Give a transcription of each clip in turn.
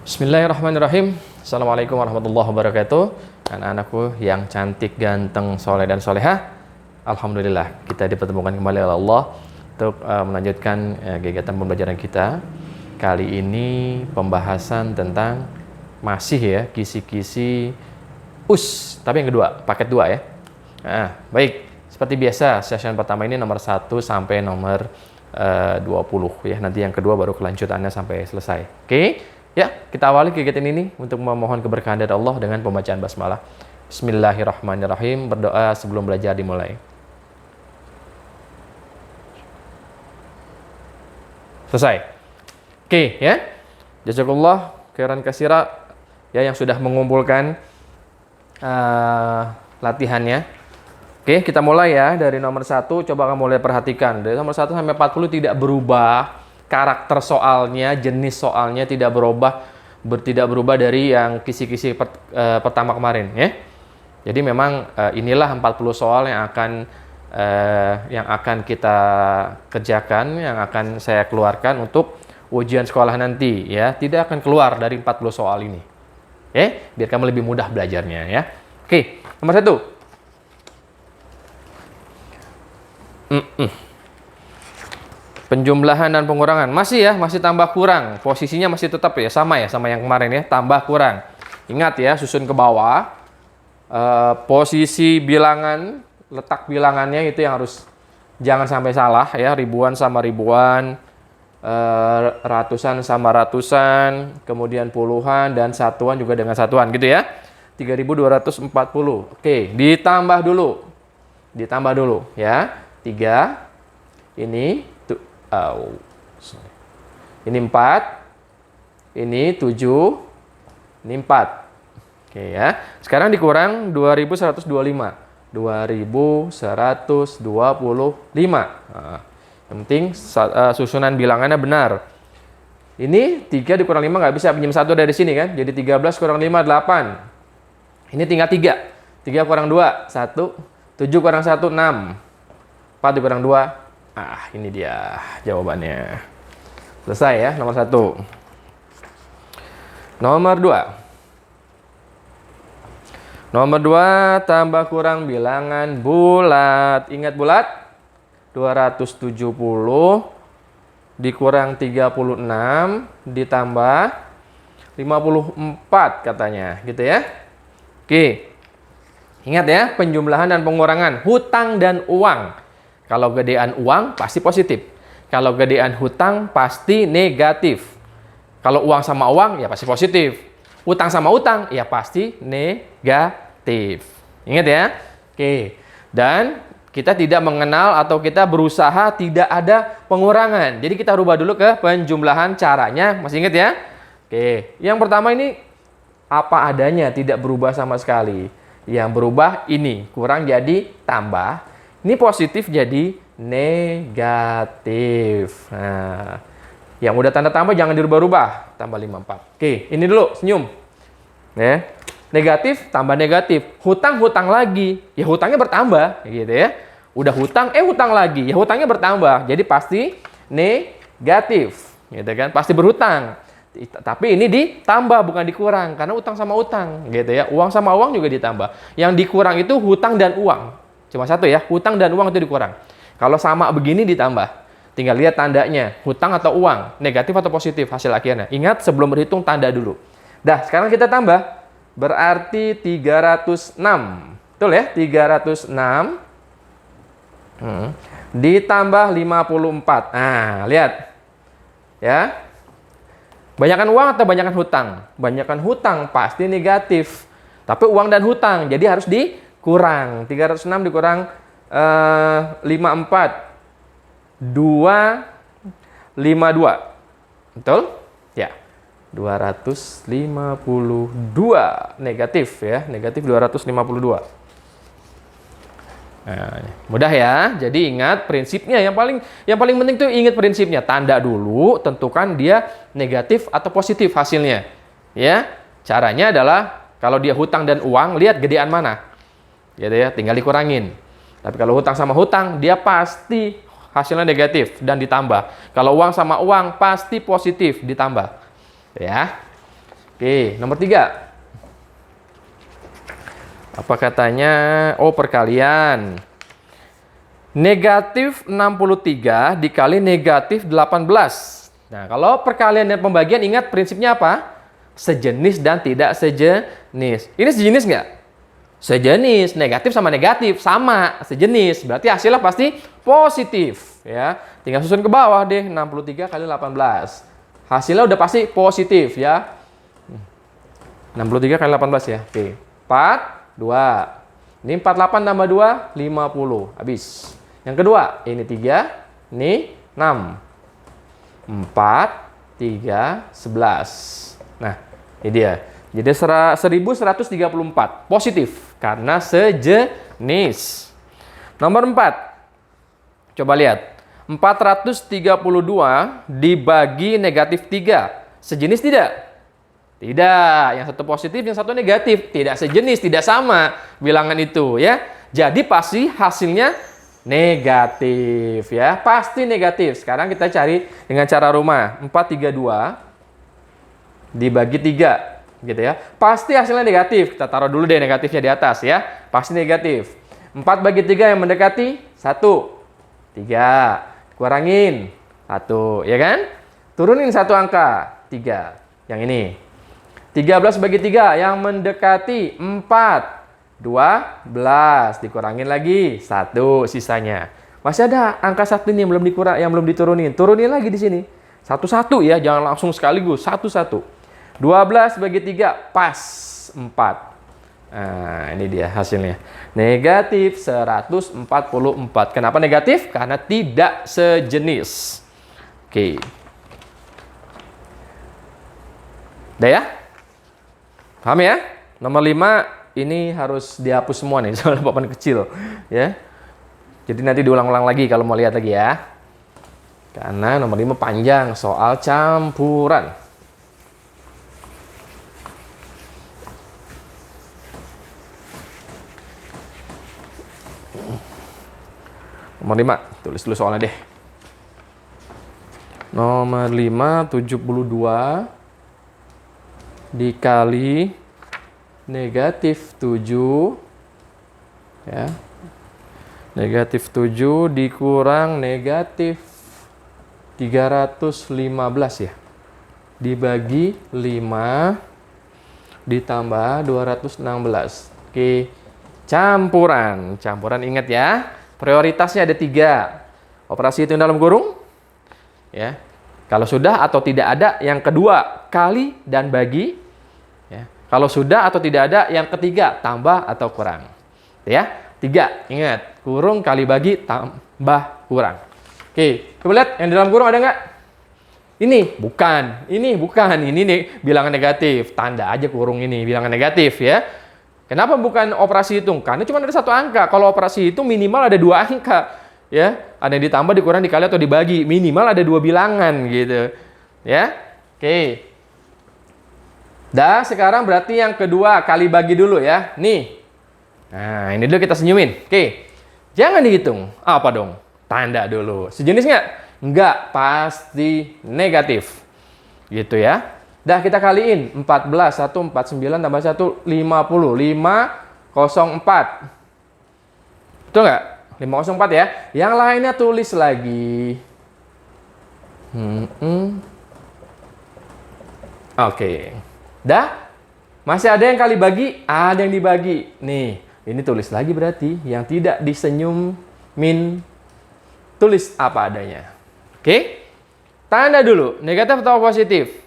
Bismillahirrahmanirrahim. Assalamualaikum warahmatullahi wabarakatuh. Anak-anakku yang cantik, ganteng, soleh dan solehah. Alhamdulillah kita dipertemukan kembali oleh Allah untuk melanjutkan kegiatan pembelajaran kita. Kali ini pembahasan tentang masih ya kisi-kisi US, tapi yang kedua, paket 2 ya. Baik, seperti biasa session pertama ini nomor 1 sampai nomor 20 ya. Nanti yang kedua baru kelanjutannya sampai selesai. Oke. Ya, kita awali kegiatan ini untuk memohon keberkahan dari Allah dengan pembacaan basmalah. Bismillahirrahmanirrahim. Berdoa sebelum belajar dimulai. Selesai. Oke, ya. Jazakallah khairan katsira ya yang sudah mengumpulkan latihannya. Oke, kita mulai ya dari nomor 1. Coba kamu lihat, perhatikan. Dari nomor 1 sampai 40 tidak berubah. Karakter soalnya, jenis soalnya tidak berubah dari yang kisi-kisi pertama kemarin ya. Jadi memang inilah 40 soal yang akan kita kerjakan, yang akan saya keluarkan untuk ujian sekolah nanti ya. Tidak akan keluar dari 40 soal ini. Biar kamu lebih mudah belajarnya ya. Oke, nomor 1. Penjumlahan dan pengurangan masih tambah kurang, posisinya masih tetap ya sama yang kemarin ya, tambah kurang. Ingat ya, susun ke bawah posisi bilangan, letak bilangannya itu yang harus jangan sampai salah ya. Ribuan sama ribuan, ratusan sama ratusan, kemudian puluhan dan satuan juga dengan satuan gitu ya. 3240. Oke, ditambah dulu ya. 3 ini ini 4, ini 7, ini 4. Oke ya. Sekarang dikurang 2125. 2125. Nah, yang penting susunan bilangannya benar. Ini 3 dikurang 5 nggak bisa, pinjam 1 dari sini kan. Jadi 13 kurang 5, 8. Ini tinggal 3. 3 kurang 2, 1. 7 kurang 1, 6. 4 dikurang 2. Ini dia jawabannya. Selesai ya, nomor 1. Nomor 2. Nomor 2, tambah kurang bilangan bulat. Ingat bulat? 270 dikurang 36 ditambah 54 katanya, gitu ya. Oke. Ingat ya, penjumlahan dan pengurangan, hutang dan uang. Kalau gedean uang pasti positif. Kalau gedean hutang pasti negatif. Kalau uang sama uang ya pasti positif. Utang sama utang ya pasti negatif. Ingat ya? Oke. Dan kita tidak mengenal atau kita berusaha tidak ada pengurangan. Jadi kita rubah dulu ke penjumlahan caranya. Masih ingat ya? Oke. Yang pertama ini apa adanya, tidak berubah sama sekali. Yang berubah ini, kurang jadi tambah. Ini positif jadi negatif. Nah, yang udah tanda tambah jangan dirubah-rubah. Tambah 54. Oke, ini dulu, senyum. Ya. Negatif tambah negatif. Hutang lagi. Ya hutangnya bertambah. Gitu ya. Udah hutang lagi. Ya hutangnya bertambah. Jadi pasti negatif. Gitu kan. Pasti berhutang. Tapi ini ditambah bukan dikurang. Karena utang sama utang. Gitu ya. Uang sama uang juga ditambah. Yang dikurang itu hutang dan uang. Cuma satu ya, hutang dan uang itu dikurang. Kalau sama begini ditambah. Tinggal lihat tandanya, hutang atau uang, negatif atau positif hasil akhirnya. Ingat sebelum berhitung tanda dulu. Dah, sekarang kita tambah. Berarti 306. Betul ya? 306 ditambah 54. Nah, lihat. Ya. Banyakan uang atau banyakan hutang? Banyakan hutang pasti negatif. Tapi uang dan hutang, jadi harus kurang. 306 dikurang 54. 252. Betul? Ya. 252 negatif ya. Negatif 252. Nah, mudah ya. Jadi ingat prinsipnya, yang paling penting tuh ingat prinsipnya. Tanda dulu, tentukan dia negatif atau positif hasilnya. Ya. Caranya adalah kalau dia hutang dan uang, lihat gedean mana. Gitu ya, tinggal dikurangin. Tapi kalau hutang sama hutang, dia pasti hasilnya negatif dan ditambah. Kalau uang sama uang, pasti positif ditambah. Ya. Oke, nomor 3. Apa katanya? Oh, perkalian. Negatif 63 dikali negatif 18. Nah, kalau perkalian dan pembagian, ingat prinsipnya apa? Sejenis dan tidak sejenis. Ini sejenis nggak? Sejenis. Negatif sama negatif sama, sejenis. Berarti hasilnya pasti positif, ya. Tinggal susun ke bawah deh, 63 kali 18. Hasilnya udah pasti positif, ya. 63 kali 18 ya. Oke. 4, 2. Ini 48 tambah 2, 50. Habis. Yang kedua, ini 3, ini 6. 4, 3, 11. Nah, ini dia. Jadi 1134 positif karena sejenis. Nomor 4. Coba lihat. 432 dibagi negatif 3. Sejenis tidak? Tidak. Yang satu positif, yang satu negatif. Tidak sejenis, tidak sama bilangan itu, ya. Jadi pasti hasilnya negatif, ya. Pasti negatif. Sekarang kita cari dengan cara rumah. 432 dibagi 3. Gitu ya. Pasti hasilnya negatif. Kita taruh dulu deh negatifnya di atas, ya. Pasti negatif. 4 bagi 3 yang mendekati 1. 3. Kurangin 1, ya kan? Turunin 1 angka. 3. Yang ini. 13 bagi 3 yang mendekati 4. 12. Dikurangin lagi 1 sisanya. Masih ada angka 1 ini yang belum diturunin. Turunin lagi di sini. 1-1 ya, jangan langsung sekaligus. 1-1. 12 bagi 3 pas 4. Nah, ini dia hasilnya. Negatif 144. Kenapa negatif? Karena tidak sejenis. Oke. Udah ya? Paham ya? Nomor 5 ini harus dihapus semua nih, soalnya papan kecil, ya. Jadi nanti diulang-ulang lagi kalau mau lihat lagi ya. Karena nomor 5 panjang, soal campuran. Nomor 5, tulis dulu soalnya deh. Nomor 5, 72 dikali negatif 7, ya. Negatif 7 dikurang negatif 315 ya. Dibagi 5 ditambah 216. Oke, campuran. Campuran ingat ya. Prioritasnya ada 3. Operasi hitung dalam kurung, ya. Kalau sudah atau tidak ada, yang kedua kali dan bagi, ya. Kalau sudah atau tidak ada, yang ketiga tambah atau kurang, ya. 3, ingat, kurung kali bagi tambah kurang. Oke, coba lihat yang di dalam kurung ada nggak? Ini bukan, ini nih bilangan negatif. Tanda aja kurung ini bilangan negatif, ya. Kenapa bukan operasi hitung? Karena cuma ada 1 angka. Kalau operasi hitung minimal ada 2 angka, ya. Ada yang ditambah, dikurang, dikali atau dibagi. Minimal ada 2 bilangan gitu, ya. Oke. Dah, sekarang berarti yang kedua kali bagi dulu ya. Nih. Nah, ini dulu kita senyumin. Oke. Jangan dihitung. Apa dong? Tanda dulu. Sejenis nggak? Nggak, pasti negatif. Gitu ya. Dah, kita kaliin 14, 149 tambah 1, 50. 504. Betul nggak? 504 ya. Yang lainnya tulis lagi. Oke. Dah? Masih ada yang kali bagi? Ada yang dibagi. Nih, ini tulis lagi berarti. Yang tidak disenyum, tulis apa adanya. Oke? Tanda dulu. Negatif atau positif?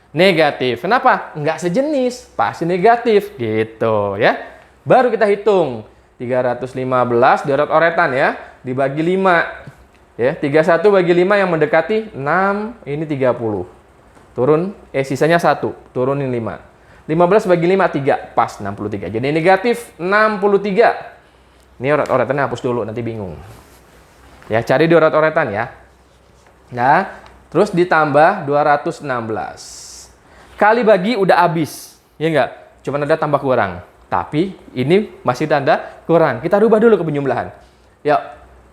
Negatif. Kenapa? Nggak sejenis. Pasti negatif. Gitu ya. Baru kita hitung. 315 dioret-oretan ya. Dibagi 5. Ya, 31 bagi 5 yang mendekati 6. Ini 30. Turun. Sisanya 1. Turunin 5. 15 bagi 5, 3. Pas 63. Jadi negatif 63. Ini oret-oretannya hapus dulu. Nanti bingung. Ya, cari di oret-oretan ya. Nah, terus ditambah 216. Kali bagi udah habis, ya enggak? Cuma ada tambah kurang. Tapi ini masih tanda kurang. Kita rubah dulu ke penjumlahan. Yuk,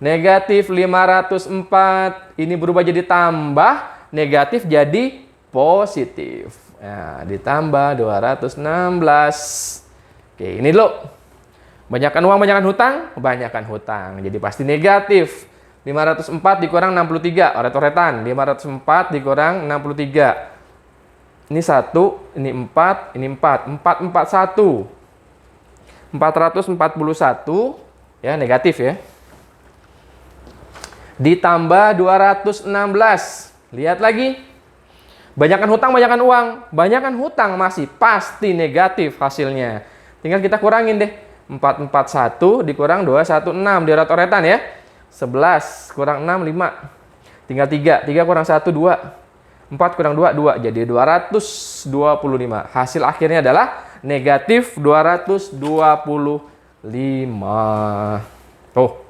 negatif 504. Ini berubah jadi tambah, negatif jadi positif. Nah, ditambah 216. Oke, ini dulu. Banyakkan uang, banyakkan hutang, banyakkan hutang. Jadi pasti negatif. 504 dikurang 63, oret-oretan. 504 dikurang 63. Ini 1, ini 4, ini 4. 441. 441, ya negatif ya. Ditambah 216. Lihat lagi. Banyakkan hutang, banyakkan uang. Banyakkan hutang masih pasti negatif hasilnya. Tinggal kita kurangin deh. 441 dikurang 216 di oret-oretan ya. 11 kurang 6, 5. Tinggal 3. 3 kurang 1, 2. 4 kurang 2, 2. Jadi 225. Hasil akhirnya adalah negatif 225. Tuh.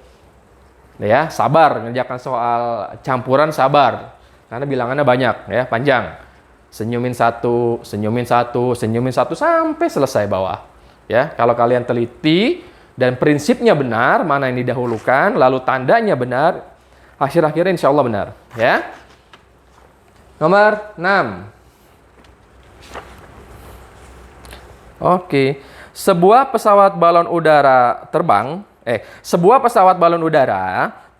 Ya, sabar ngerjakan soal campuran, sabar. Karena bilangannya banyak ya, panjang. Senyumin satu, senyumin satu, senyumin satu sampai selesai bawah. Ya, kalau kalian teliti dan prinsipnya benar, mana yang didahulukan, lalu tandanya benar, akhir-akhirnya insya Allah benar. Ya. Nomor 6. Oke. Sebuah pesawat balon udara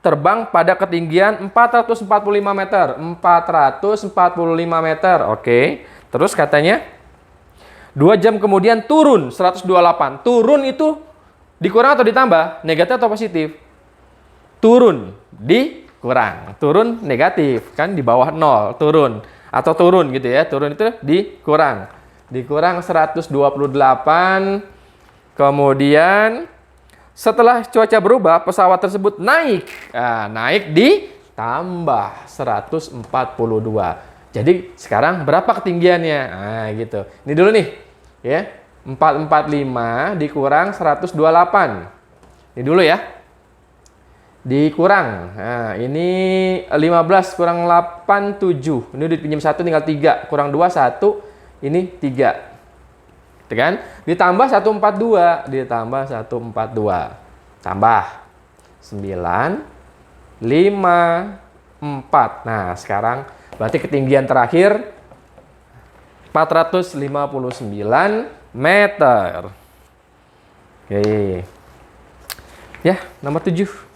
terbang pada ketinggian 445 meter. 445 meter. Oke. Terus katanya 2 jam kemudian turun 128. Turun itu dikurang atau ditambah? Negatif atau positif? Turun. Dikurang. Turun negatif. Kan di bawah 0. Turun. Atau turun gitu ya. Turun itu dikurang. Dikurang 128. Kemudian setelah cuaca berubah, pesawat tersebut naik. Nah, naik ditambah 142. Jadi sekarang berapa ketinggiannya? Nah, gitu. Ini dulu nih. Ya. 445 dikurang 128. Ini dulu ya. Dikurang. Nah, ini 15 kurang 8, 7. Ini udah pinjam 1 tinggal 3. Kurang 2, 1. Ini 3. Gitu kan? Ditambah 142. Ditambah 142. Tambah 9, 5, 4. Nah, sekarang berarti ketinggian terakhir 459 meter. Oke. Ya, nomor 7.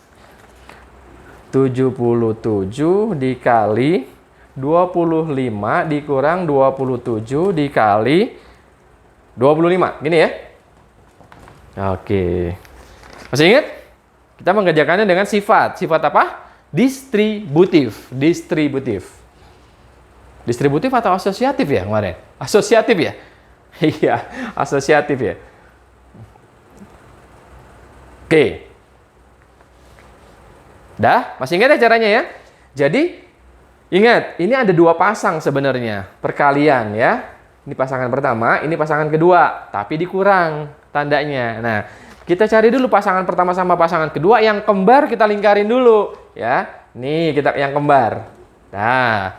77 dikali 25 dikurang 27 dikali 25. Gini ya. Oke. Masih ingat? Kita mengerjakannya dengan sifat. Sifat apa? Distributif. Distributif. Distributif atau asosiatif ya kemarin? Asosiatif ya? Iya, asosiatif ya. Oke. Dah? Masih ingat ya caranya ya? Jadi, ingat, ini ada 2 pasang sebenarnya. Perkalian ya. Ini pasangan pertama, ini pasangan kedua. Tapi dikurang tandanya. Nah, kita cari dulu pasangan pertama sama pasangan kedua. Yang kembar kita lingkarin dulu. Ya, nih kita yang kembar. Nah,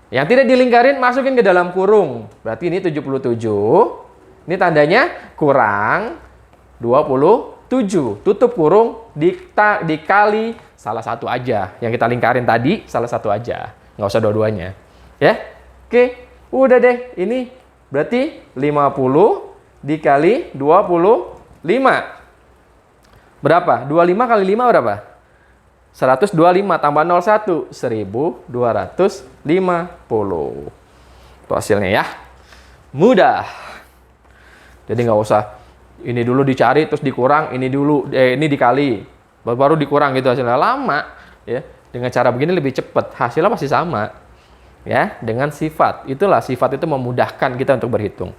yang tidak dilingkarin masukin ke dalam kurung. Berarti ini 77. Ini tandanya kurang 27. Tutup kurung, dikali salah satu aja. Yang kita lingkarin tadi, salah satu aja. Nggak usah dua-duanya. Ya, oke. Udah deh. Ini berarti 50 dikali 25. Berapa? 25 kali 5 berapa? 125 tambah 01. 1250. Itu hasilnya ya. Mudah. Jadi nggak usah ini dulu dicari terus dikurang, ini dulu ini dikali. Baru dikurang gitu hasilnya. Lama ya. Dengan cara begini lebih cepat. Hasilnya pasti sama. Ya, dengan sifat. Itulah sifat itu memudahkan kita untuk berhitung.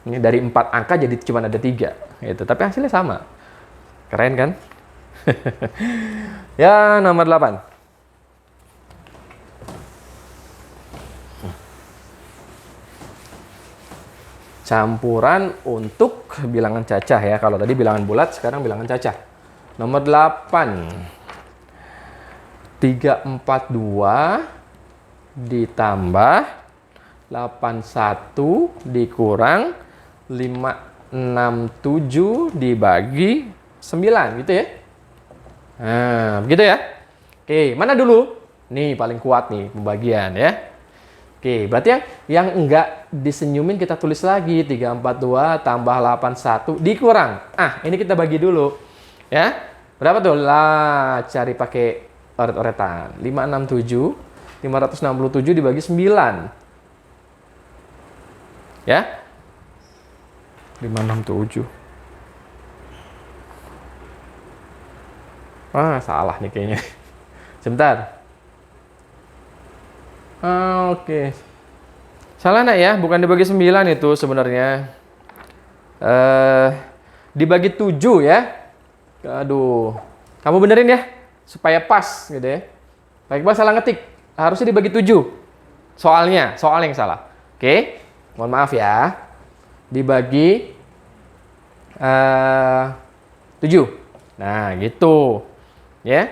Ini dari 4 angka jadi cuma ada 3 gitu. Tapi hasilnya sama. Keren kan? Ya, nomor 8. Campuran untuk bilangan cacah ya. Kalau tadi bilangan bulat, sekarang bilangan cacah. Nomor 8. 342 ditambah 81 dikurang 567 dibagi 9 gitu ya. Nah, begitu ya. Oke, mana dulu? Nih paling kuat nih pembagian ya. Oke, berarti yang enggak disenyumin kita tulis lagi. 342 tambah 81 dikurang. Ini kita bagi dulu. Ya, berapa tuh? Lah, cari pakai oret-oretan. 567 dibagi 9. Ya, 567. Salah nih kayaknya. Sebentar. Oke. Salah nak ya, bukan dibagi 9 itu sebenarnya. Dibagi 7 ya. Aduh. Kamu benerin ya, supaya pas gitu ya. Baik, Pak, salah ngetik. Harusnya dibagi 7. Soalnya yang salah. Oke. Mohon maaf ya. Dibagi 7. Nah, gitu. Ya.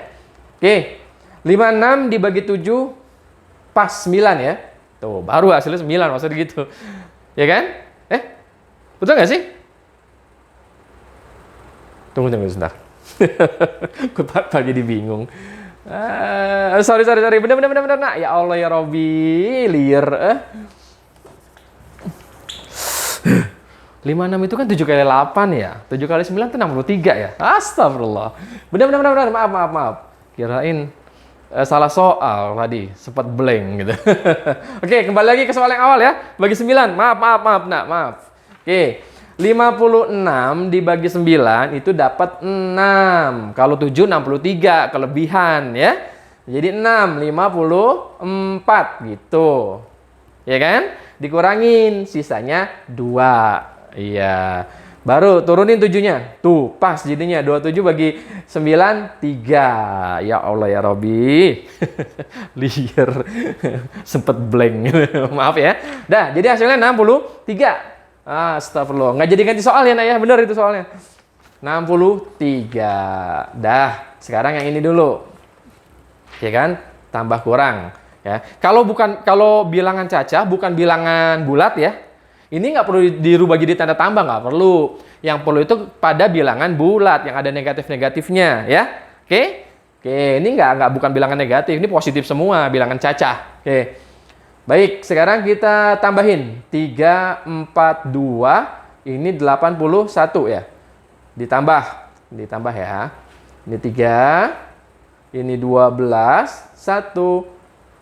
Oke. 56 dibagi 7 pas 9 ya. Tuh, baru hasilnya 9, maksudnya gitu. Ya kan? Betul nggak sih? Tunggu sebentar. Gue jadi bingung. Sorry. Bener. Nah, ya Allah ya Robby, liar. 56 itu kan 7 kali 8 ya. 7 kali 9 itu 63 ya. Astagfirullah. Bener. Maaf. Kirain salah soal tadi, sempat blank gitu. Oke, kembali lagi ke soal yang awal ya. Bagi 9. Maaf. Oke. 56 dibagi 9 itu dapat 6. Kalau 7 63 kelebihan ya. Jadi 6 54 gitu. Ya kan? Dikurangin sisanya 2. Iya. Baru turunin 7-nya. Tuh, pas jadinya 27 bagi 9 3. Ya Allah ya Robby. Liar. Sempet blank. Maaf ya. Dah, jadi hasilnya 63. Astagfirullah. Nggak jadi ganti soal ya, Nak ya. Bener itu soalnya. 63. Dah, sekarang yang ini dulu. Ya kan? Tambah kurang. Ya. Kalau bilangan cacah, bukan bilangan bulat ya. Ini nggak perlu dirubah jadi tanda tambah, nggak perlu. Yang perlu itu pada bilangan bulat yang ada negatif-negatifnya, ya. Oke, ini bukan bilangan negatif, ini positif semua, bilangan cacah. Oke, baik. Sekarang kita tambahin 3, 4, 2. Ini 81 ya. Ditambah ya. Ini 3, ini 12, 1,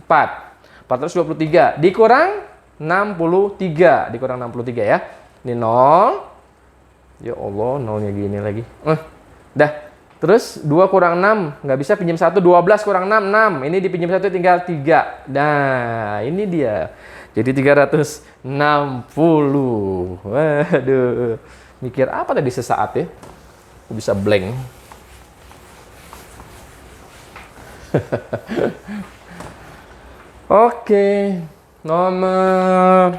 4. 423 dikurang 63 ya. Ini 0. Ya Allah, nolnya gini lagi. Dah. Terus 2 kurang 6, nggak bisa pinjam 1. 12 kurang 6, 6. Ini dipinjam 1 tinggal 3. Nah, ini dia. Jadi 360. Waduh. Mikir apa tadi sesaat ya? Bisa blank. Oke. Nomor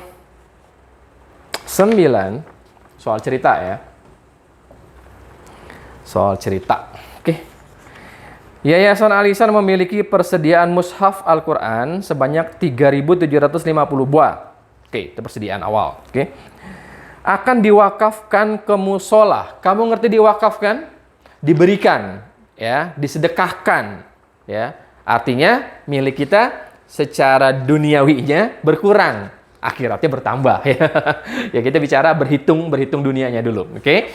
9, soal cerita ya. Soal cerita. Oke. Yayasan Al-Ihsan memiliki persediaan mushaf Al-Quran sebanyak 3.750 buah. Oke, itu persediaan awal. Oke. Akan diwakafkan ke musola. Kamu ngerti diwakafkan? Diberikan, ya, disedekahkan, ya. Artinya milik kita secara duniawinya berkurang, akhiratnya bertambah ya. Ya kita bicara berhitung dunianya dulu, oke?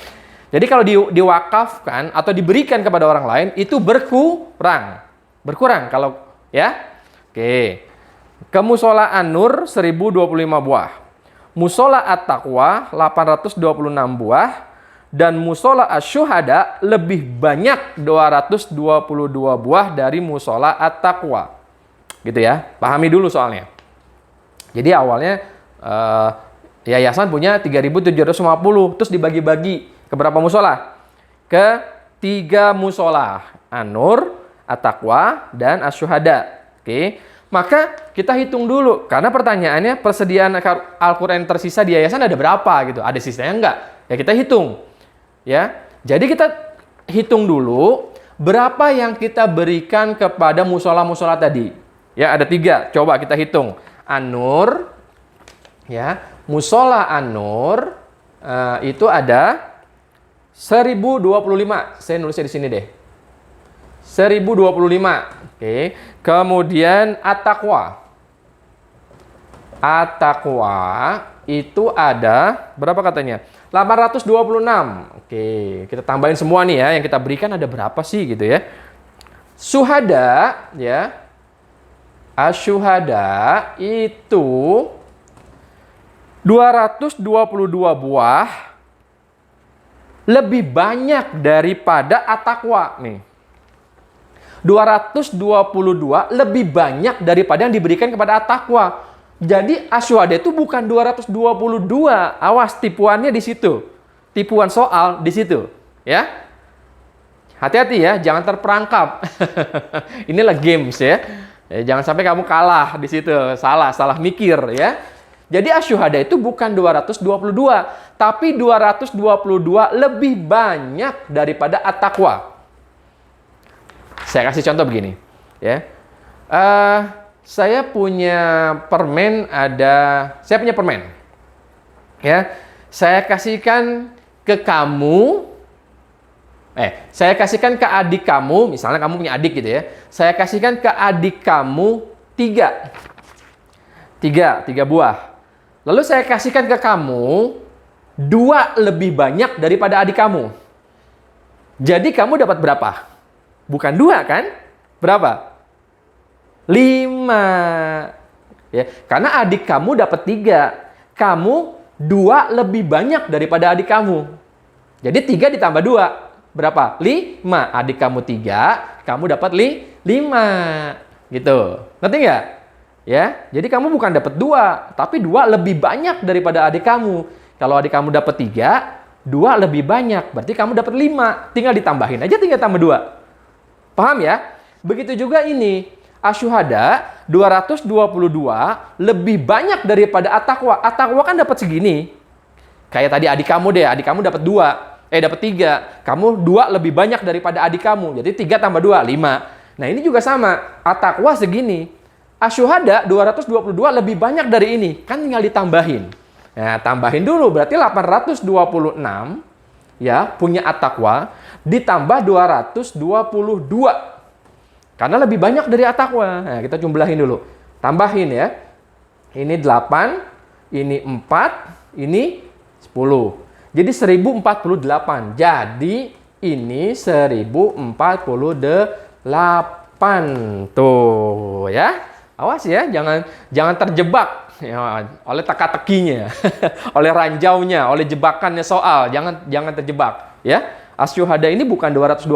Jadi kalau diwakafkan atau diberikan kepada orang lain itu berkurang kalau ya. Oke. Ke musola An-Nur 1025 buah. Musola At-Taqwa 826 buah dan musola Asy-Syuhada lebih banyak 222 buah dari musola At-Taqwa. Gitu ya, pahami dulu soalnya. Jadi awalnya yayasan punya 3.750, terus dibagi-bagi ke berapa musola? Ke 3 musola, An-Nur, At-Taqwa, dan Asy-Syuhada. Oke, maka kita hitung dulu, karena pertanyaannya persediaan Al-Quran tersisa di yayasan ada berapa gitu? Ada sisanya enggak? Ya kita hitung. Ya, jadi kita hitung dulu berapa yang kita berikan kepada musola-musola tadi. Ya, ada 3. Coba kita hitung. An-Nur, ya, musola An-Nur itu ada 1025. Saya nulisnya di sini deh. 1025. Oke. Kemudian At-Taqwa. At-taqwa itu ada berapa katanya? 826. Oke, kita tambahin semua nih ya. Yang kita berikan ada berapa sih gitu ya. Syuhada ya. Asyuhada itu 222 buah lebih banyak daripada at-taqwa nih. 222 lebih banyak daripada yang diberikan kepada at-taqwa. Jadi asyuhada itu bukan 222. Awas tipuannya di situ. Tipuan soal di situ, ya. Hati-hati ya, jangan terperangkap. Inilah games ya. Jangan sampai kamu kalah di situ, salah mikir ya. Jadi asyuhada itu bukan 222, tapi 222 lebih banyak daripada at-taqwa. Saya kasih contoh begini, ya. Saya punya permen ya. Saya kasihkan ke kamu, saya kasihkan ke adik kamu, misalnya kamu punya adik gitu ya. Saya kasihkan ke adik kamu 3 buah. Lalu saya kasihkan ke kamu 2 lebih banyak daripada adik kamu. Jadi kamu dapat berapa? Bukan 2 kan? Berapa? 5. Ya, karena adik kamu dapat 3. Kamu 2 lebih banyak daripada adik kamu. Jadi 3 ditambah 2. Berapa? 5. Adik kamu 3, kamu dapat 5. Gitu. Ngerti nggak? Ya, jadi kamu bukan dapat 2, tapi 2 lebih banyak daripada adik kamu. Kalau adik kamu dapat 3, 2 lebih banyak. Berarti kamu dapat 5. Tinggal ditambahin aja, tinggal tambah 2. Paham ya? Begitu juga ini. Asyuhada 222 lebih banyak daripada at-taqwa. At-taqwa kan dapat segini. Kayak tadi adik kamu deh, adik kamu dapat 2, dapat 3. Kamu 2 lebih banyak daripada adik kamu. Jadi 3 tambah 2, 5. Nah, ini juga sama. At-taqwa segini. Asyuhada 222 lebih banyak dari ini. Kan tinggal ditambahin. Nah, tambahin dulu. Berarti 826 ya, punya at-taqwa ditambah 222. Karena lebih banyak dari at-taqwa. Nah, kita jumlahin dulu. Tambahin ya. Ini 8, ini 4, ini 10. Jadi 1048. Jadi ini 1048. Tuh ya. Awas ya, jangan terjebak ya, oleh teka-tekinya, oleh ranjaunya, oleh jebakannya soal. Jangan terjebak ya. Asyuhada ini bukan 222,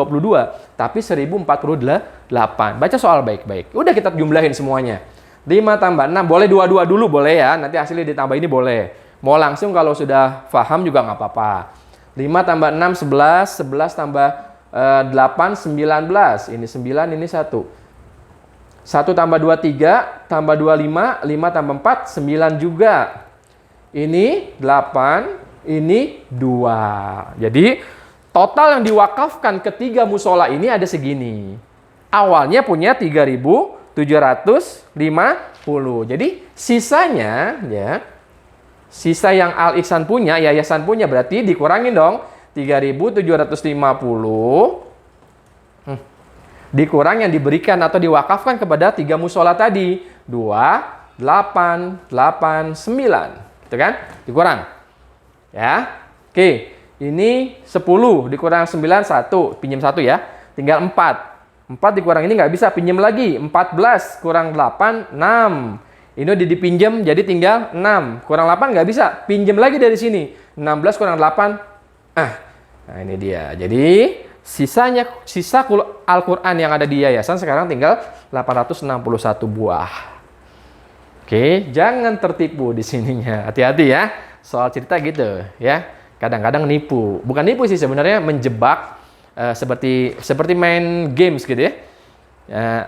tapi 1048. Baca soal baik-baik. Udah kita jumlahin semuanya. 5 tambah 6, boleh 22 dulu boleh ya. Nanti hasilnya ditambah ini boleh. Mau langsung kalau sudah paham juga nggak apa-apa. 5 tambah 6, 11. 11 tambah 8, 19. Ini 9, ini 1. 1 tambah 2, 3. Tambah 2, 5. 5 tambah 4, 9 juga. Ini 8. Ini 2. Jadi total yang diwakafkan ketiga musola ini ada segini. Awalnya punya 3.750. Jadi sisanya ya, sisa yang Al Ihsan punya, yayasan punya, berarti dikurangin dong 3.750. Dikurang yang diberikan atau diwakafkan kepada 3 musola tadi. 2, 8, 8, 9. Itu kan? Dikurang. Ya. Oke. Ini 10 dikurang 9, 1. Pinjam 1 ya. Tinggal 4. 4 dikurang ini nggak bisa. Pinjam lagi. 14 kurang 8, 6. Ini udah dipinjam jadi tinggal 6. Kurang 8 nggak bisa. Pinjam lagi dari sini. 16 kurang 8. Nah ini dia. Jadi sisa Al-Quran yang ada di yayasan sekarang tinggal 861 buah. Oke, jangan tertipu di sininya. Hati-hati ya. Soal cerita gitu ya. Kadang-kadang nipu. Bukan nipu sih sebenarnya, menjebak seperti main games gitu ya.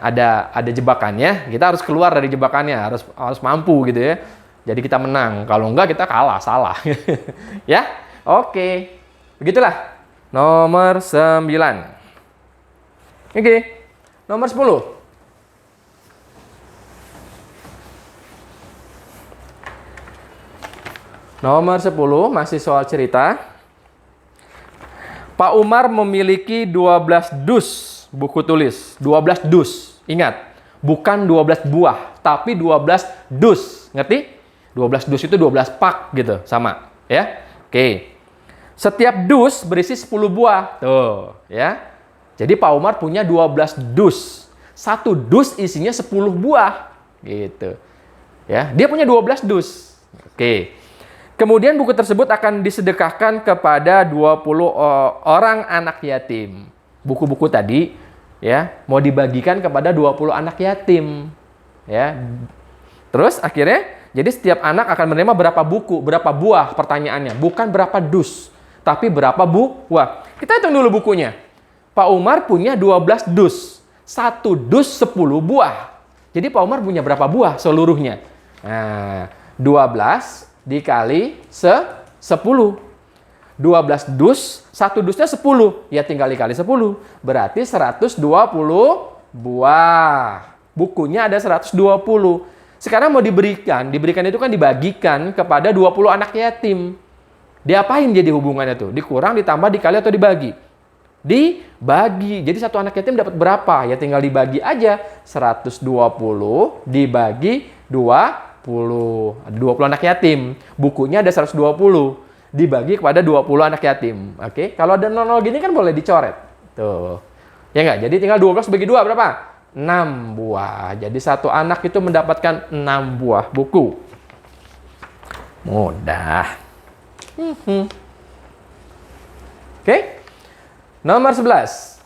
Ada jebakannya, kita harus keluar dari jebakannya, harus mampu gitu ya. Jadi kita menang. Kalau enggak kita kalah, salah. Ya. Oke. Begitulah. Nomor 9. Oke. Nomor 10. Nomor 10 masih soal cerita. Pak Umar memiliki 12 dus buku tulis. 12 dus. Ingat, bukan 12 buah, tapi 12 dus. Ngerti? 12 dus itu 12 pak gitu, sama. Ya. Oke. Setiap dus berisi 10 buah. Tuh, ya. Jadi Pak Umar punya 12 dus. Satu dus isinya 10 buah. Gitu. Ya, dia punya 12 dus. Oke. Kemudian buku tersebut akan disedekahkan kepada 20 orang anak yatim. Buku-buku tadi ya, mau dibagikan kepada 20 anak yatim. Ya. Terus akhirnya jadi setiap anak akan menerima berapa buku, berapa buah pertanyaannya, bukan berapa dus, tapi berapa buah. Kita hitung dulu bukunya. Pak Umar punya 12 dus. Satu dus 10 buah. Jadi Pak Umar punya berapa buah seluruhnya? Nah, 12 dikali 10. 12 dus, satu dusnya 10. Ya tinggal dikali 10. Berarti 120 buah. Bukunya ada 120. Sekarang mau diberikan itu kan dibagikan kepada 20 anak yatim. Diapain jadi hubungannya tuh? Dikurang, ditambah, dikali, atau dibagi? Dibagi. Jadi satu anak yatim dapat berapa? Ya tinggal dibagi aja. 120 dibagi 20. Ada 20 anak yatim. Bukunya ada 120. Dibagi kepada 20 anak yatim. Oke? Kalau ada 00 gini kan boleh dicoret. Tuh. Ya nggak? Jadi tinggal 12 bagi 2 berapa? 6 buah. Jadi satu anak itu mendapatkan 6 buah buku. Mudah. Oke. Nomor 11.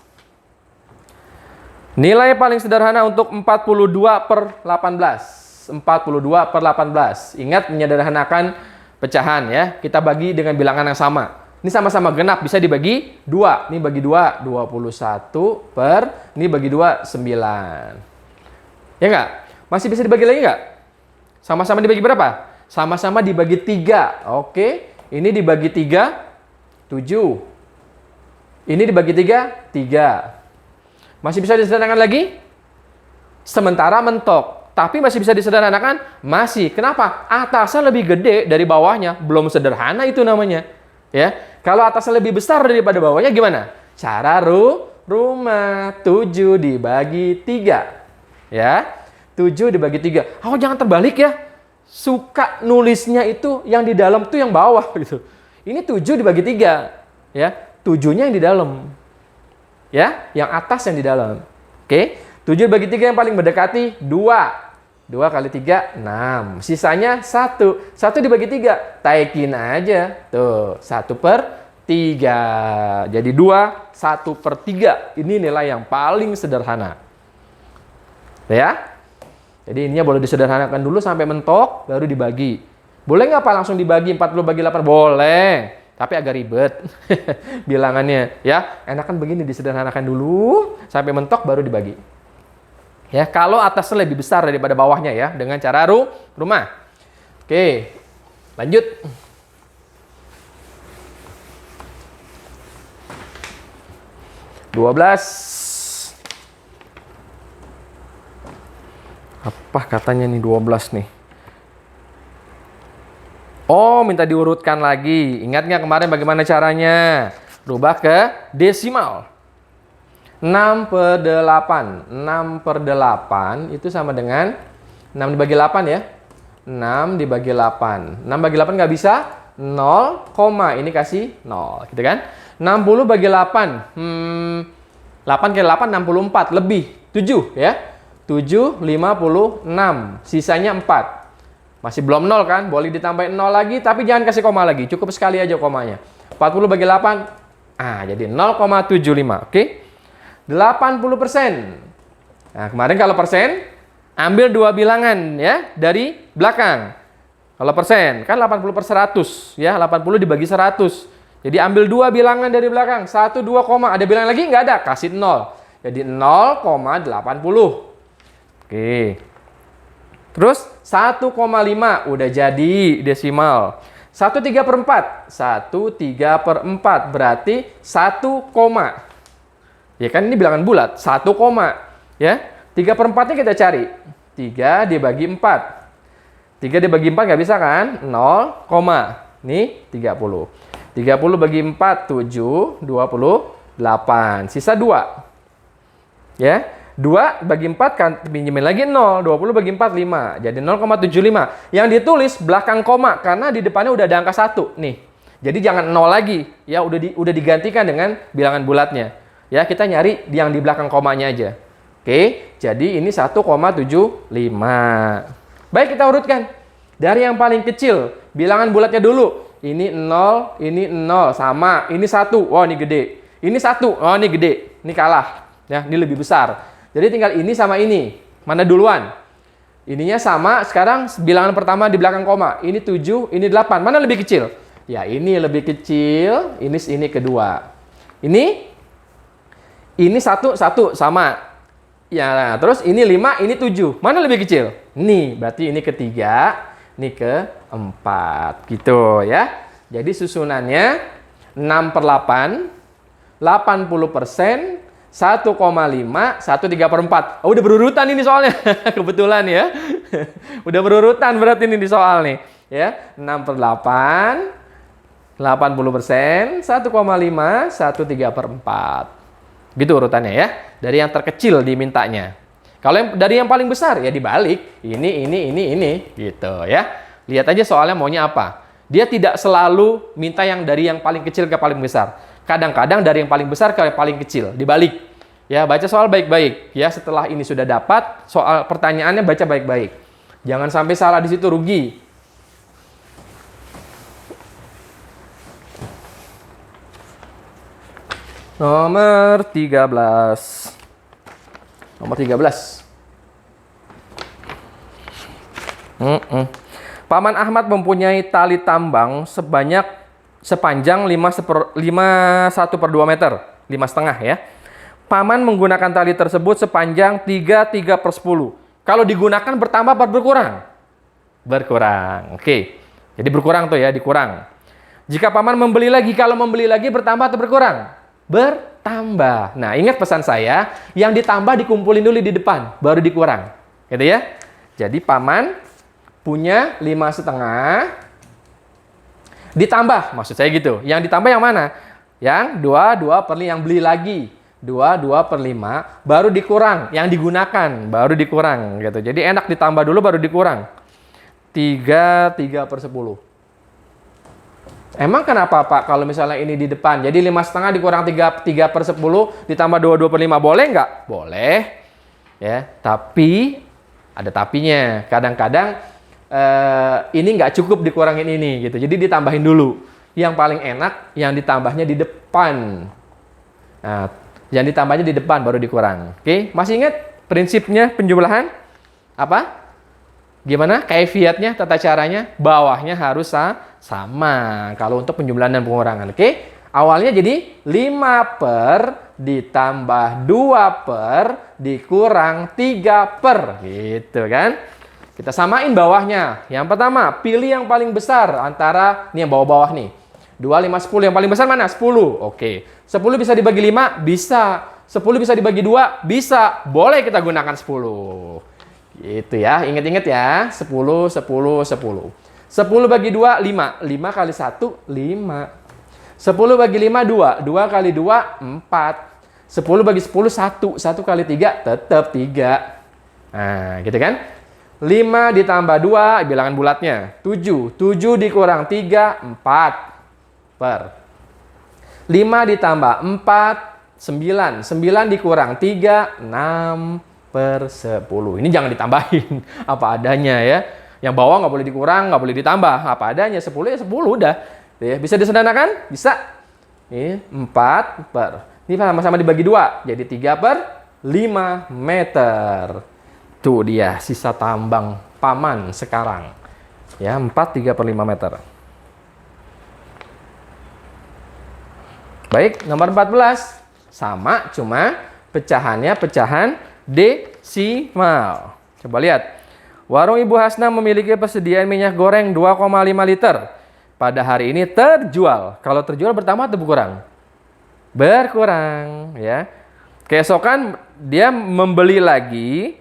Nilai paling sederhana untuk 42/18. 42/18. Ingat menyederhanakan pecahan ya. Kita bagi dengan bilangan yang sama. Ini sama-sama genap, bisa dibagi 2. Ini bagi 2, 21 per, ini bagi 2, 9. Ya nggak? Masih bisa dibagi lagi nggak? Sama-sama dibagi berapa? Sama-sama dibagi 3. Oke, ini dibagi 3, 7. Ini dibagi 3, 3. Masih bisa disederhanakan lagi? Sementara mentok. Tapi masih bisa disederhanakan? Masih. Kenapa? Atasnya lebih gede dari bawahnya. Belum sederhana itu namanya. Ya, kalau atasnya lebih besar daripada bawahnya gimana? Cara rumah 7 dibagi 3. Ya, 7 dibagi 3. Oh, jangan terbalik ya. Suka nulisnya itu yang di dalam tuh yang bawah gitu. Ini 7 dibagi 3. Ya, 7-nya yang di dalam. Ya, yang atas yang di dalam. Oke, 7 dibagi 3 yang paling mendekati 2. 2 kali 3, 6. Sisanya 1. 1 dibagi 3. Taikin aja. Tuh, 1/3. Jadi 2, 1/3. Ini nilai yang paling sederhana. Ya. Jadi ininya boleh disederhanakan dulu sampai mentok, baru dibagi. Boleh nggak Pak langsung dibagi 40 bagi 8? Boleh. Tapi agak ribet bilangannya. Ya, enakan begini disederhanakan dulu, sampai mentok baru dibagi. Ya, kalau atasnya lebih besar daripada bawahnya ya, dengan cara rumah. Oke, lanjut. Apa katanya nih 12 nih? Oh, minta diurutkan lagi. Ingat nggak kemarin bagaimana caranya? Rubah ke desimal. 6/8. 6/8 itu sama dengan 6 dibagi 8 ya. 6 dibagi 8. 6 bagi 8 nggak bisa? 0, ini kasih 0. Gitu kan? 60 bagi 8. 8 kali 8, 64. Lebih. 7 ya. 7, 56. Sisanya 4. Masih belum 0 kan? Boleh ditambahin 0 lagi, tapi jangan kasih koma lagi. Cukup sekali aja komanya. 40 bagi 8. Jadi 0,75. Oke? 80%. Nah, kemarin kalau persen, ambil 2 bilangan ya dari belakang. Kalau persen, kan 80/100 ya, 80 dibagi 100. Jadi ambil 2 bilangan dari belakang, 1, 2, ada bilangan lagi? Nggak ada, kasih 0. Jadi 0,80. Oke. Terus 1,5 udah jadi desimal. 1/3/4. 1/3/4 berarti 1, ya kan ini bilangan bulat, 1, ya. 3/4-nya kita cari. 3 dibagi 4. 3 dibagi 4 nggak bisa kan? 0, nih 30. 30 bagi 4, 7, 28. Sisa 2. Ya. 2 bagi 4 kan pinjemin lagi 0. 20 bagi 4 5. Jadi 0,75. Yang ditulis belakang koma karena di depannya udah ada angka 1 nih. Jadi jangan 0 lagi. Ya udah digantikan dengan bilangan bulatnya. Ya, kita nyari yang di belakang komanya aja. Oke, jadi ini 1,75. Baik, kita urutkan. Dari yang paling kecil, bilangan bulatnya dulu. Ini 0, ini 0, sama. Ini 1, oh ini gede. Ini 1, oh ini gede. Ini kalah. Ya, ini lebih besar. Jadi tinggal ini sama ini. Mana duluan? Ininya sama, sekarang bilangan pertama di belakang koma. Ini 7, ini 8. Mana lebih kecil? Ya, ini lebih kecil, ini kedua. Ini 1, sama. Ya, terus ini 5, ini 7. Mana lebih kecil? Nih, berarti ini ketiga, ini keempat. Gitu ya. Jadi susunannya 6/8, 80%, 1,5, 1/3/4. Oh, udah berurutan ini soalnya. Kebetulan ya. Udah berurutan berarti ini di soal nih. Ya, 6/8, 80%, 1,5, 1/3/4. Gitu urutannya ya. Dari yang terkecil dimintanya. Kalau dari yang paling besar ya dibalik. Ini. Gitu ya. Lihat aja soalnya maunya apa. Dia tidak selalu minta yang dari yang paling kecil ke paling besar. Kadang-kadang dari yang paling besar ke yang paling kecil. Dibalik. Ya, baca soal baik-baik. Ya, setelah ini sudah dapat, soal pertanyaannya baca baik-baik. Jangan sampai salah di situ, rugi. Nomor 13. Nomor 13. Paman Ahmad mempunyai tali tambang sepanjang 1/2 meter. 5,5 ya. Paman menggunakan tali tersebut sepanjang 3/10. Kalau digunakan bertambah atau berkurang? Berkurang. Oke. Jadi berkurang tuh ya, dikurang. Jika paman membeli lagi, kalau membeli lagi bertambah atau berkurang? Bertambah. Nah, ingat pesan saya, yang ditambah dikumpulin dulu di depan, baru dikurang. Gitu ya. Jadi paman punya 5,5 ditambah, maksud saya gitu. Yang ditambah yang mana? Yang 2/5 yang beli lagi. 2/5 baru dikurang, yang digunakan baru dikurang gitu. Jadi enak ditambah dulu baru dikurang. 3/10. Emang kenapa Pak kalau misalnya ini di depan? Jadi 5,5 dikurang 3/10 ditambah 2/5 boleh nggak? Boleh. Ya, tapi ada tapinya. Kadang-kadang ini nggak cukup dikurangin ini gitu. Jadi ditambahin dulu. Yang paling enak yang ditambahnya di depan. Nah, yang ditambahnya di depan baru dikurang. Oke, masih ingat prinsipnya penjumlahan? Apa? Gimana kaifiatnya, tata caranya? Bawahnya harus sama kalau untuk penjumlahan dan pengurangan. Oke? Awalnya jadi 5 ditambah 2 dikurang 3 gitu kan? Kita samain bawahnya. Yang pertama, pilih yang paling besar antara ini yang bawah-bawah nih. 2, 5, 10. Yang paling besar mana? 10. Oke. 10 bisa dibagi 5? Bisa. 10 bisa dibagi 2? Bisa. Boleh kita gunakan 10. Gitu ya, ingat-ingat ya, 10, 10, 10. 10 bagi 2, 5. 5 kali 1, 5. 10 bagi 5, 2. 2 kali 2, 4. 10 bagi 10, 1. 1 kali 3, tetap 3. Nah, gitu kan? 5 ditambah 2, bilangan bulatnya, 7. 7 dikurang 3, 4. 5 ditambah 4, 9. 9 dikurang 3, 6/10. Ini jangan ditambahin, apa adanya ya. Yang bawah nggak boleh dikurang, nggak boleh ditambah, apa adanya. 10 ya 10 udah. Ya, bisa disederhanakan? Bisa. Ini 4 per. Ini sama-sama dibagi 2, jadi 3/5 meter. Tuh dia sisa tambang paman sekarang. Ya, 4 3/5 meter. Baik, nomor 14. Sama, cuma pecahannya pecahan desimal. Coba lihat. Warung Ibu Hasna memiliki persediaan minyak goreng 2,5 liter. Pada hari ini terjual. Kalau terjual bertambah atau berkurang? Berkurang, ya. Keesokan dia membeli lagi,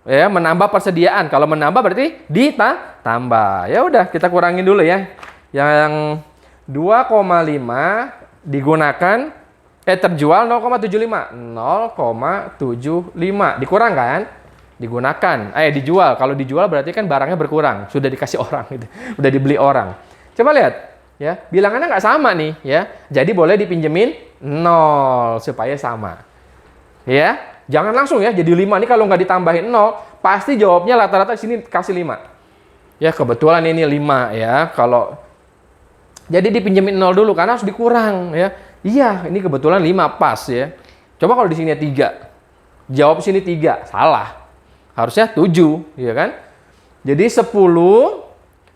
ya, menambah persediaan. Kalau menambah berarti ditambah. Ya udah, kita kurangin dulu ya. Yang 2,5 digunakan Terjual 0,75. 0,75. Dikurang kan? Digunakan. Dijual. Kalau dijual berarti kan barangnya berkurang. Sudah dikasih orang gitu. Udah dibeli orang. Coba lihat. Ya, bilangannya nggak sama nih. Ya, jadi boleh dipinjemin 0 supaya sama. Ya, jangan langsung ya jadi 5 nih kalau nggak ditambahin 0, pasti jawabnya rata-rata sini kasih 5. Ya, kebetulan ini 5 ya. Kalau jadi dipinjemin 0 dulu karena harus dikurang ya. Iya, ini kebetulan 5 pas ya. Coba kalau di sini 3. Jawab sini 3, salah. Harusnya 7, ya kan? Jadi 10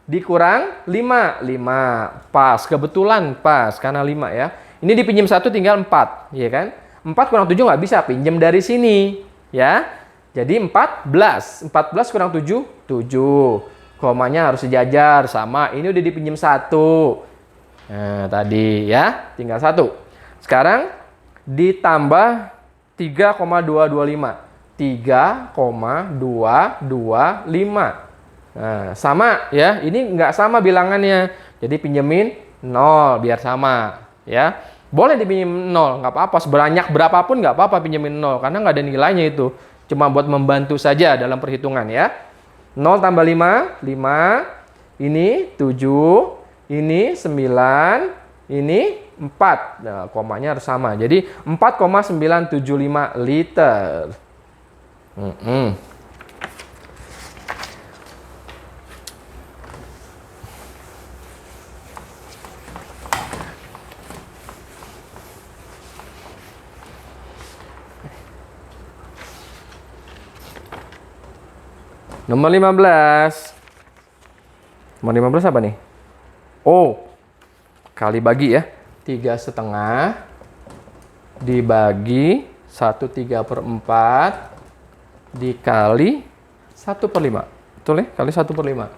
dikurang 5. 5 pas, kebetulan pas karena 5 ya. Ini dipinjam 1 tinggal 4, ya kan? 4 kurang 7 nggak bisa, pinjam dari sini, ya. Jadi 14. 14 kurang 7, 7. Komanya harus sejajar sama ini udah dipinjam 1. Nah, tadi ya, tinggal 1. Sekarang ditambah 3,225. 3,225. Nah, sama ya. Ini nggak sama bilangannya. Jadi pinjemin 0 biar sama ya. Boleh dipinjemin 0, nggak apa-apa. Sebanyak berapapun nggak apa-apa pinjemin 0 karena nggak ada nilainya itu. Cuma buat membantu saja dalam perhitungan ya. 0 tambah 5, 5. Ini 7, ini 9, ini 4. Nah, komanya harus sama. Jadi 4,975 liter. Nomor 15. Nomor 15 apa nih? Oh, kali bagi ya. 3,5 dibagi 1/3/4 dikali 1/5. Betul ya? Kali 1/5.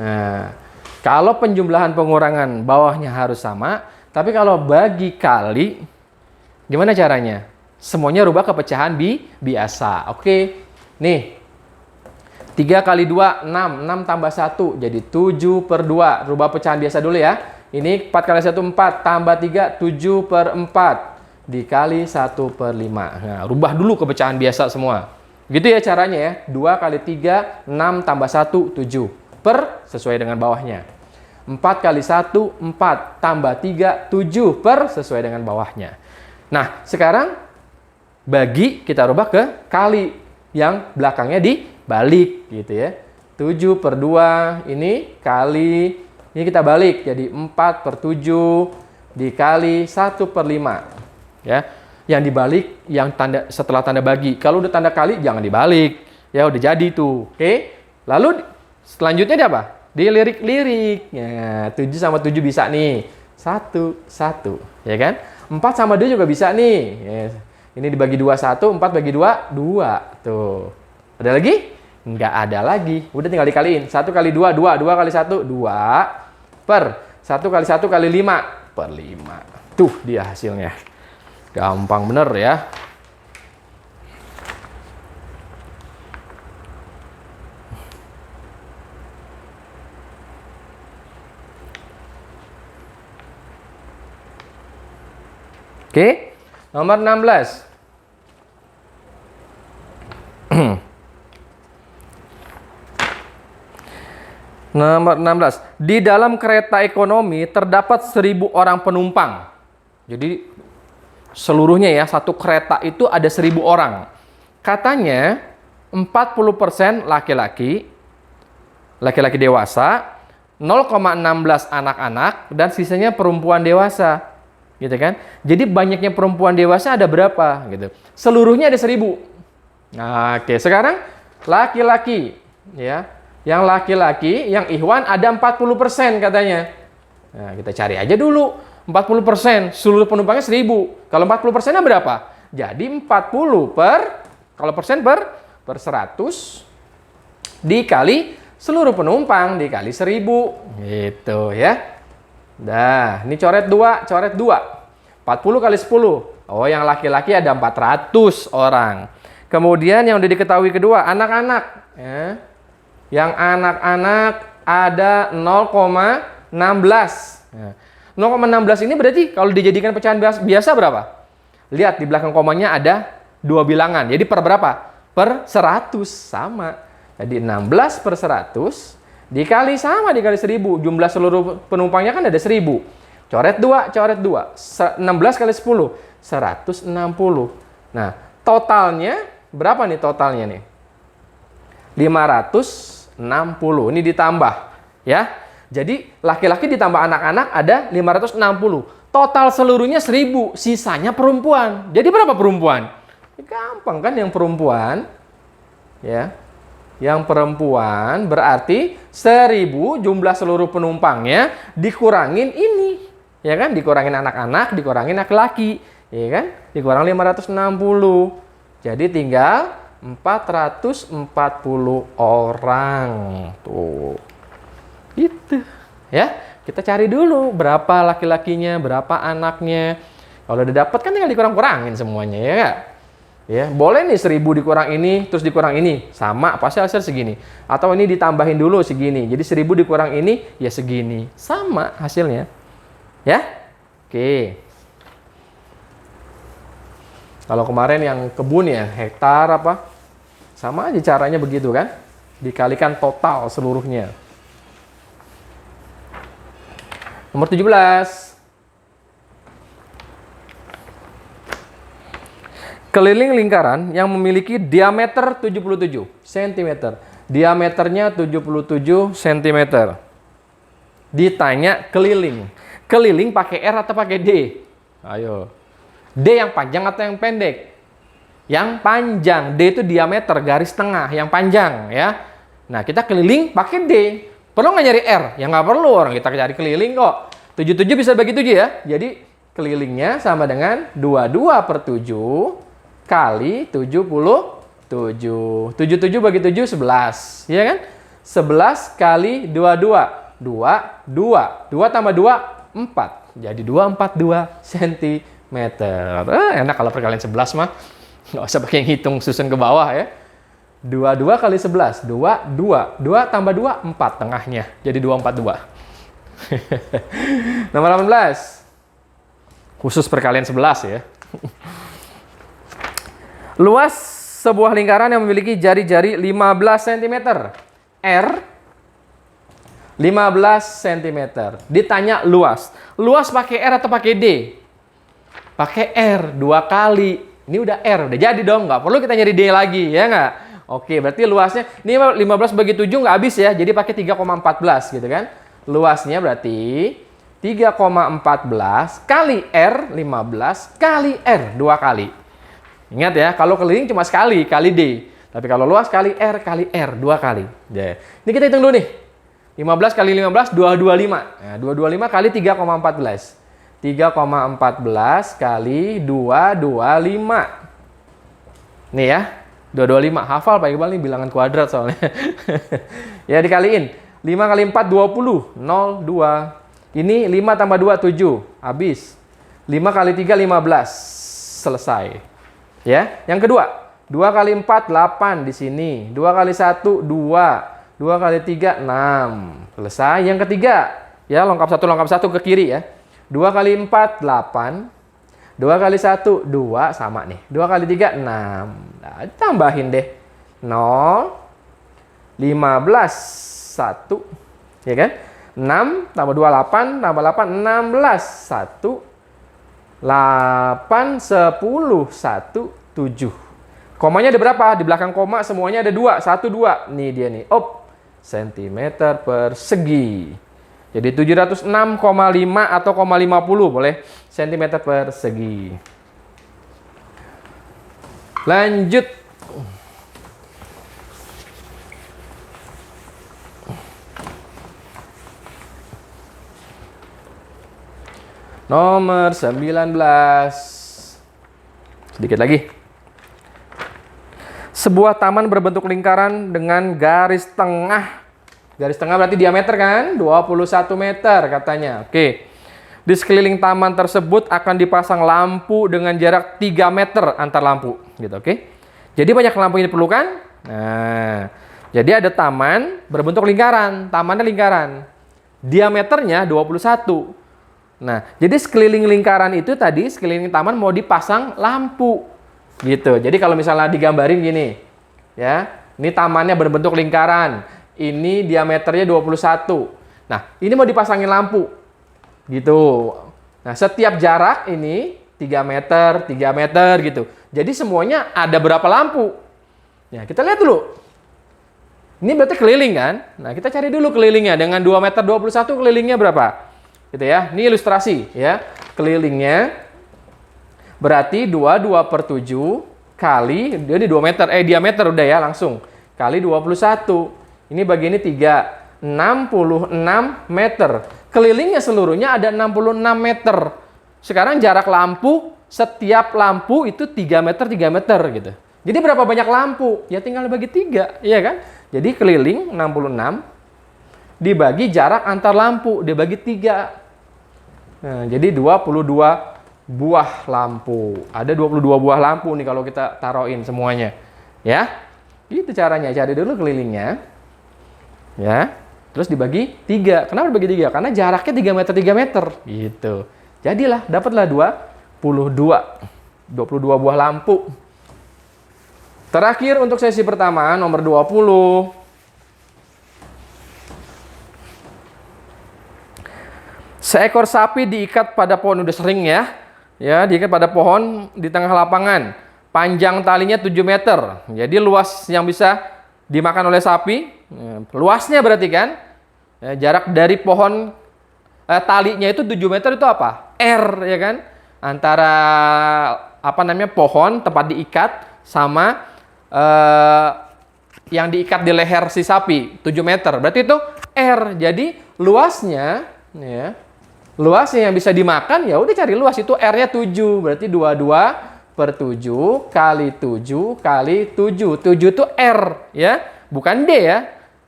Nah, kalau penjumlahan pengurangan bawahnya harus sama, tapi kalau bagi kali, gimana caranya? Semuanya rubah ke pecahan biasa. Oke, nih. 3 kali 2, 6. 6 tambah 1, jadi 7/2. Rubah pecahan biasa dulu ya. Ini 4 kali 1, 4. Tambah 3, 7/4. Dikali 1/5. Nah, rubah dulu ke pecahan biasa semua. Gitu ya caranya ya. 2 kali 3, 6 tambah 1, 7. Sesuai dengan bawahnya. 4 kali 1, 4. Tambah 3, 7. Sesuai dengan bawahnya. Nah, sekarang bagi kita rubah ke kali. Yang belakangnya dibalik gitu ya. 7/2 ini kali, ini kita balik jadi 4/7 dikali 1/5 ya. Yang dibalik yang tanda setelah tanda bagi. Kalau udah tanda kali jangan dibalik. Ya udah jadi tuh. Oke. Lalu selanjutnya dia apa? Dilirik-lirik. Ya, 7 sama 7 bisa nih. 1 1 ya kan? 4 sama 2 juga bisa nih. Ya. Ini dibagi 2, 1, 4 bagi 2, 2. Tuh. Ada lagi? Nggak ada lagi. Udah tinggal dikaliin. 1 kali 2, 2. 2 kali 1, 2. 1 kali 1 kali 5/5. Tuh dia hasilnya. Gampang bener ya. Oke. Nomor 16. Nomor 16. Di dalam kereta ekonomi terdapat 1.000 orang penumpang. Jadi seluruhnya ya, satu kereta itu ada 1.000 orang. Katanya 40% laki-laki dewasa, 0,16 anak-anak, dan sisanya perempuan dewasa. Gitu kan? Jadi banyaknya perempuan dewasa ada berapa gitu. Seluruhnya ada 1.000. Nah, oke, sekarang laki-laki ya. Yang laki-laki, yang ikhwan ada 40% katanya. Nah, kita cari aja dulu. 40%, seluruh penumpangnya 1.000. Kalau 40%-nya berapa? Jadi 40 kalau persen per 100 dikali seluruh penumpang dikali 1.000. Gitu ya. Nah, ini coret 2, coret 2. 40 kali 10. Oh, yang laki-laki ada 400 orang. Kemudian yang udah diketahui kedua, anak-anak. Ya. Yang anak-anak ada 0,16. Ya. 0,16 ini berarti kalau dijadikan pecahan biasa berapa? Lihat di belakang komanya ada 2 bilangan. Jadi per berapa? Per 100. Sama. Jadi 16 per 100 dikali 1000. Jumlah seluruh penumpangnya kan ada 1000. Coret 2, coret 2. 16 kali 10. 160. Nah, totalnya berapa nih totalnya nih? 560. Ini ditambah. Ya. Jadi laki-laki ditambah anak-anak ada 560. Total seluruhnya 1000. Sisanya perempuan. Jadi berapa perempuan? Gampang kan yang perempuan. Ya. Yang perempuan berarti 1000 jumlah seluruh penumpangnya dikurangin ini. Ya kan? Dikurangin anak-anak, dikurangin laki-laki. Ya kan? Dikurang 560. Jadi tinggal 440 orang. Tuh. Gitu. Ya. Kita cari dulu berapa laki-lakinya, berapa anaknya. Kalau udah dapat kan tinggal dikurang-kurangin semuanya, ya nggak? Ya, boleh nih 1000 dikurang ini, terus dikurang ini. Sama, pasti hasil segini. Atau ini ditambahin dulu segini. Jadi 1000 dikurang ini, ya segini. Sama hasilnya. Ya? Oke. Kalau kemarin yang kebun ya, hektar apa? Sama aja caranya begitu kan? Dikalikan total seluruhnya. Nomor 17. Keliling lingkaran yang memiliki diameter 77 cm. Diameternya 77 cm. Ditanya keliling. Keliling pakai R atau pakai D? Ayo. D yang panjang atau yang pendek? Yang panjang. D itu diameter, garis tengah, yang panjang ya. Nah, kita keliling pakai D. Perlu nggak nyari R? Ya nggak perlu, orang kita cari keliling kok. 77 bisa bagi 7 ya. Jadi kelilingnya sama dengan 22 per 7 kali 77. 77 bagi 7, 11. Iya kan? 11 kali 22. 2 tambah 2, 4. Jadi 242 cm. Enak kalau perkalian 11 mah. Nggak usah pakai ngitung susun ke bawah ya. 22 kali 11. 2 tambah 2, 4 tengahnya. Jadi 242. Nomor 18. Khusus perkalian 11 ya. Luas sebuah lingkaran yang memiliki jari-jari 15 cm. R 15 cm. Ditanya luas. Luas pakai R atau pakai D? Pakai R 2 kali. Ini udah R, udah jadi dong. Nggak perlu kita nyari D lagi, ya nggak? Oke, berarti luasnya, ini 15 bagi 7 nggak habis ya. Jadi pakai 3,14 gitu kan. Luasnya berarti 3,14 kali R 15 kali R 2 kali. Ingat ya, kalau keliling cuma sekali, kali D. Tapi kalau luas kali R 2 kali. Ini kita hitung dulu nih. 15 kali 15, 225. Nah, 225 kali 3,14. 3,14 kali 225. Nih ya, 225. Hafal Pak Iqbal nih bilangan kuadrat soalnya. Ya dikaliin. 5 kali 4, 20. 02. Ini 5 tambah 2, 7. Habis. 5 kali 3, 15. Selesai. Ya, yang kedua. 2 kali 4, 8 di sini. 2 kali 1, 2. 2 kali 3, 6. Selesai. Yang ketiga. Ya, lengkap satu ke kiri ya. 2 kali 4, 8. 2 kali 1, 2. Sama nih. 2 kali 3, 6. Nah, tambahin deh. 0. 15. 1. Ya kan? 6 tambah 2, 8. Tambah 8, 16. 1. 8, 10. 1, 7. Komanya ada berapa? Di belakang koma semuanya ada 2. 1, 2. Nih dia nih. Sentimeter persegi. Jadi 706,5 atau 0,50 boleh sentimeter persegi. Lanjut. Nomor 19. Sedikit lagi. Sebuah taman berbentuk lingkaran dengan garis tengah. Garis tengah berarti diameter kan? 21 meter katanya. Oke. Di sekeliling taman tersebut akan dipasang lampu dengan jarak 3 meter antar lampu. Gitu, oke? Jadi banyak lampu yang diperlukan. Nah, jadi ada taman berbentuk lingkaran. Tamannya lingkaran. Diameternya 21. Nah, jadi sekeliling lingkaran itu tadi, sekeliling taman mau dipasang lampu. Gitu. Jadi kalau misalnya digambarin gini, ya, ini tamannya berbentuk lingkaran. Ini diameternya 21. Nah, ini mau dipasangin lampu. Gitu. Nah, setiap jarak ini 3 meter, 3 meter gitu. Jadi semuanya ada berapa lampu? Ya, kita lihat dulu. Ini berarti keliling kan? Nah, kita cari dulu kelilingnya. Dengan 2 meter 21 kelilingnya berapa? Gitu ya. Ini ilustrasi ya. Kelilingnya berarti 22/7 kali, dia di 2 meter, diameter udah ya langsung. Kali 21. Ini bagi ini 3. 66 meter. Kelilingnya seluruhnya ada 66 meter. Sekarang jarak lampu, setiap lampu itu 3 meter, 3 meter gitu. Jadi berapa banyak lampu? Ya tinggal bagi 3, iya kan? Jadi keliling 66 dibagi jarak antar lampu, dibagi 3. Nah, jadi 22 buah lampu. Ada 22 buah lampu nih kalau kita taruhin semuanya. Ya. Itu caranya. Cari dulu kelilingnya. Ya. Terus dibagi 3. Kenapa dibagi 3? Karena jaraknya 3 meter 3 meter gitu. Jadilah dapatlah 22 buah lampu. Terakhir untuk sesi pertama nomor 20. Seekor sapi diikat pada pohon, udah sering ya. Ya, diikat pada pohon di tengah lapangan. Panjang talinya 7 meter. Jadi luas yang bisa dimakan oleh sapi, luasnya berarti kan, jarak dari pohon, talinya itu 7 meter itu apa? R ya kan? Antara pohon tempat diikat sama yang diikat di leher si sapi 7 meter. Berarti itu R. Jadi luasnya ya, luasnya yang bisa dimakan ya udah cari luas, itu R-nya 7. Berarti 22/7 kali 7 kali 7. 7 itu R ya, bukan D ya.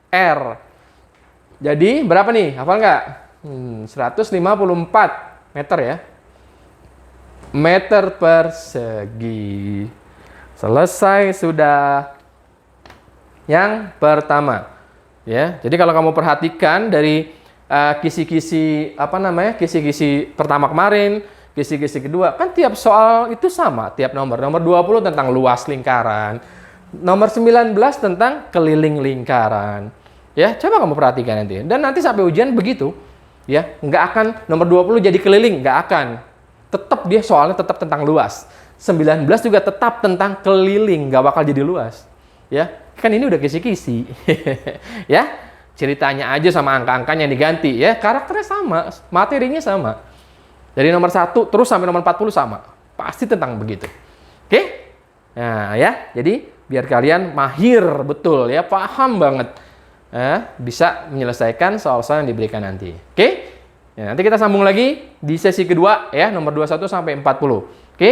R. Jadi berapa nih? Hafal nggak? 154 meter ya. Meter persegi. Selesai sudah yang pertama. Ya. Jadi kalau kamu perhatikan dari kisi-kisi kisi-kisi pertama kemarin, kisi-kisi kedua, kan tiap soal itu sama, tiap nomor. Nomor 20 tentang luas lingkaran. Nomor 19 tentang keliling lingkaran. Ya, coba kamu perhatikan nanti. Dan nanti sampai ujian begitu. Ya, nggak akan nomor 20 jadi keliling, nggak akan. Tetap dia soalnya tetap tentang luas. 19 juga tetap tentang keliling, nggak bakal jadi luas. Ya, kan ini udah kisi-kisi. Ya, ceritanya aja sama angka-angkanya diganti ya, karakternya sama, materinya sama. Dari nomor 1 terus sampai nomor 40 sama. Pasti tentang begitu. Oke? Nah, ya. Jadi biar kalian mahir betul ya, paham banget. Bisa menyelesaikan soal-soal yang diberikan nanti. Oke? Ya, nanti kita sambung lagi di sesi kedua ya, nomor 21 sampai 40. Oke?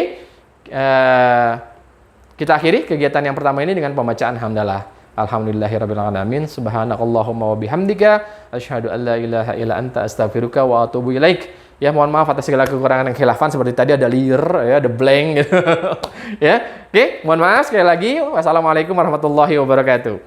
Kita akhiri kegiatan yang pertama ini dengan pembacaan hamdalah. Alhamdulillahirabbil alamin. Subhanakallahumma wa bihamdika asyhadu an la ilaha illa anta astaghfiruka wa atubu ilaik. Ya, mohon maaf atas segala kekurangan dan khilafan, seperti tadi ada liar ya, ada blank gitu. Ya. Oke, mohon maaf sekali lagi. Wassalamualaikum warahmatullahi wabarakatuh.